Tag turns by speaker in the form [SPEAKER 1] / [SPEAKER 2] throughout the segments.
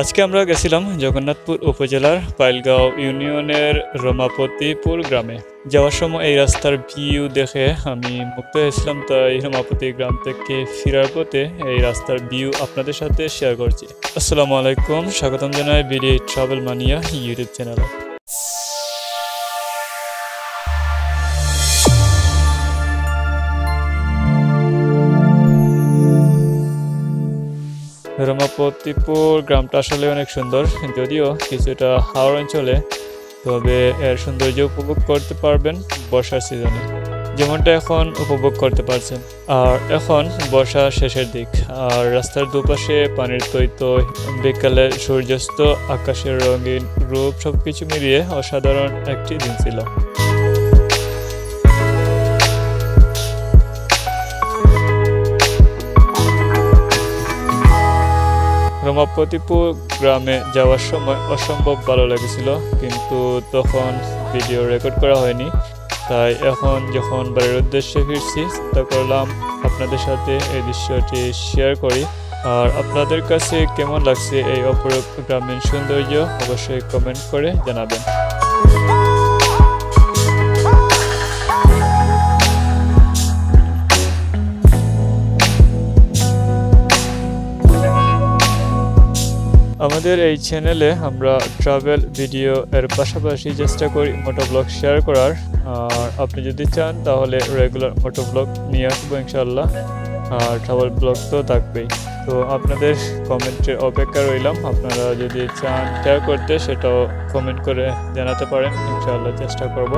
[SPEAKER 1] আজকে আমরা গেছিলাম জগন্নাথপুর উপজেলার পাইলগাঁও ইউনিয়নের রমাপতিপুর গ্রামে। যাওয়ার সময় এই রাস্তার ভিউ দেখে আমি মুগ্ধ হয়েছিলাম, তাই রমাপতি গ্রাম থেকে ফেরার পথে এই রাস্তার ভিউ আপনাদের সাথে শেয়ার করছি। আসসালামু আলাইকুম, স্বাগতম জানাই বিডি ট্রাভেল মানিয়া ইউটিউব চ্যানেলে। রমাপতিপুর গ্রামটা আসলে অনেক সুন্দর, যদিও কিছুটা হাওড় অঞ্চলে, তবে এর সৌন্দর্য উপভোগ করতে পারবেন বর্ষার সিজনে, যেমনটা এখন উপভোগ করতে পারছেন। আর এখন বর্ষা শেষের দিক, আর রাস্তার দুপাশে পানির টইটই, বিকালের সূর্যাস্ত, আকাশের রঙিন রূপ সবকিছু মিলিয়ে অসাধারণ একটি দিন ছিল। রমাপতিপুর গ্রামে যাওয়ার সময় অসম্ভব ভালো লেগেছিল, কিন্তু তখন ভিডিও রেকর্ড করা হয়নি। তাই এখন যখন বাড়ির উদ্দেশ্যে ফিরছি, চিন্তা করলাম আপনাদের সাথে এই দৃশ্যটি শেয়ার করি। আর আপনাদের কাছে কেমন লাগছে এই অপরূপ গ্রামীণ সৌন্দর্য অবশ্যই কমেন্ট করে জানাবেন। আমাদের এই চ্যানেলে আমরা ট্রাভেল ভিডিও এর পাশাপাশি চেষ্টা করি মোটো ব্লগ শেয়ার করার। আর আপনি যদি চান তাহলে রেগুলার মোটো ব্লগ নিয়ে আসবো ইনশাআল্লাহ, আর ট্রাভেল ব্লগ তো থাকবেই। তো আপনাদের কমেন্টের অপেক্ষা রইলাম। আপনারা যদি চান শেয়ার করতে, সেটাও কমেন্ট করে জানাতে পারেন, ইনশাআল্লাহ চেষ্টা করব।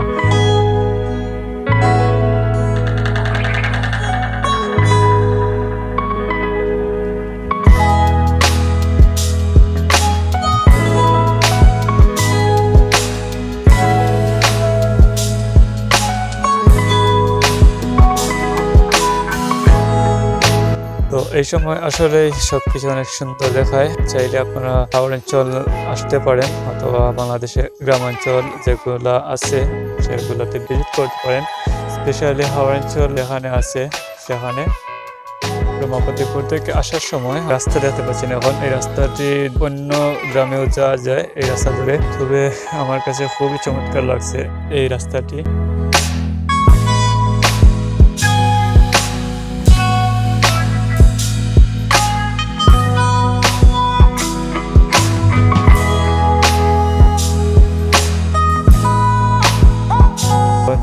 [SPEAKER 1] তো এই সময় আসলে সবকিছু অনেক সুন্দর দেখায়। চাইলে আপনারা হাওড় অঞ্চল আসতে পারেন, অথবা বাংলাদেশের গ্রামাঞ্চল যেগুলো আছে সেগুলোতে ভিজিট করতে পারেন। স্পেশালি হাওড় অঞ্চল যেখানে আছে, সেখানে রমাপতিপুর থেকে আসার সময় রাস্তা দেখতে পাচ্ছেন। এখন এই রাস্তাটি অন্য গ্রামেও যাওয়া যায় এই রাস্তা ধরে, তবে আমার কাছে খুবই চমৎকার লাগছে এই রাস্তাটি।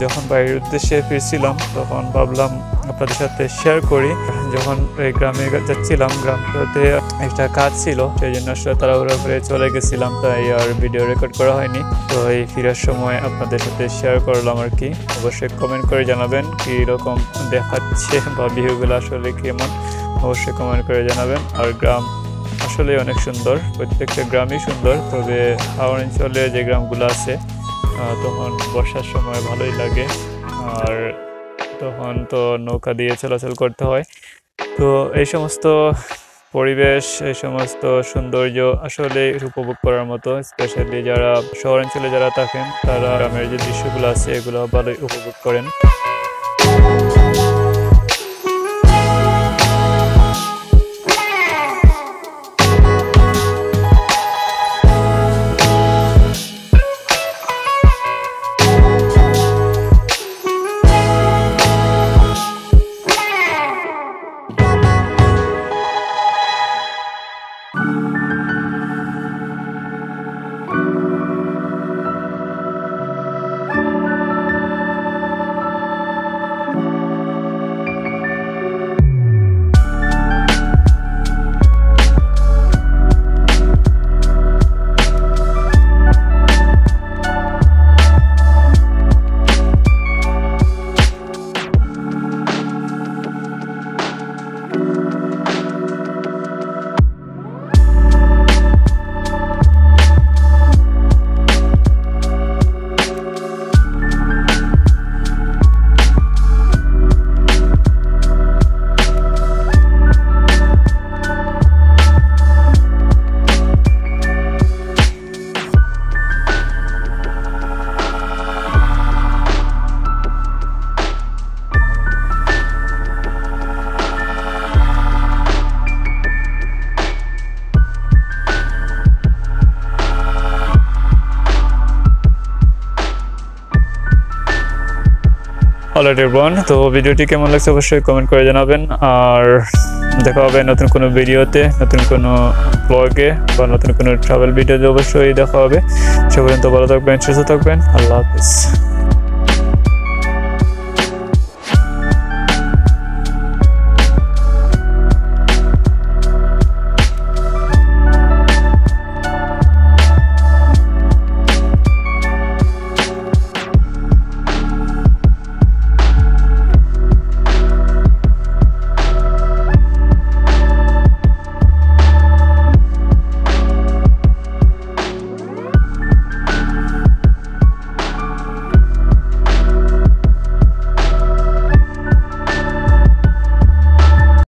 [SPEAKER 1] যখন বাড়ির উদ্দেশ্যে ফিরছিলাম, তখন ভাবলাম আপনাদের সাথে শেয়ার করি। যখন এই গ্রামে যাচ্ছিলাম, গ্রামটাতে একটা কাজ ছিল, সেই জন্য আসলে তাড়াহুড়ো করে চলে গেছিলাম, তাই আর ভিডিও রেকর্ড করা হয়নি। তো এই ফেরার সময় আপনাদের সাথে শেয়ার করলাম আর কি। অবশ্যই কমেন্ট করে জানাবেন কি রকম দেখাচ্ছে বা ভিউগুলো আসলে কেমন, অবশ্যই কমেন্ট করে জানাবেন। আর গ্রাম আসলে অনেক সুন্দর, প্রত্যেকটা গ্রামই সুন্দর, তবে হাওড় অঞ্চলে যে গ্রামগুলো আছে তখন বর্ষার সময় ভালোই লাগে, আর তখন তো নৌকা দিয়ে চলাচল করতে হয়। তো এই সমস্ত পরিবেশ, এই সমস্ত সৌন্দর্য আসলে উপভোগ করার মতো। স্পেশালি যারা শহরাঞ্চলে যারা থাকেন, তারা গ্রামের যে দৃশ্যগুলো আছে এগুলো ভালোই উপভোগ করেন। অলরাইট এভরিওয়ান, তো ভিডিওটি কেমন লাগছে অবশ্যই কমেন্ট করে জানাবেন। আর দেখা হবে নতুন কোনো ভিডিওতে, নতুন কোনো ব্লগে বা নতুন কোনো ট্রাভেল ভিডিওতে অবশ্যই দেখা হবে। সে পর্যন্ত ভালো থাকবেন, সুস্থ থাকবেন। আল্লাহ হাফিজ।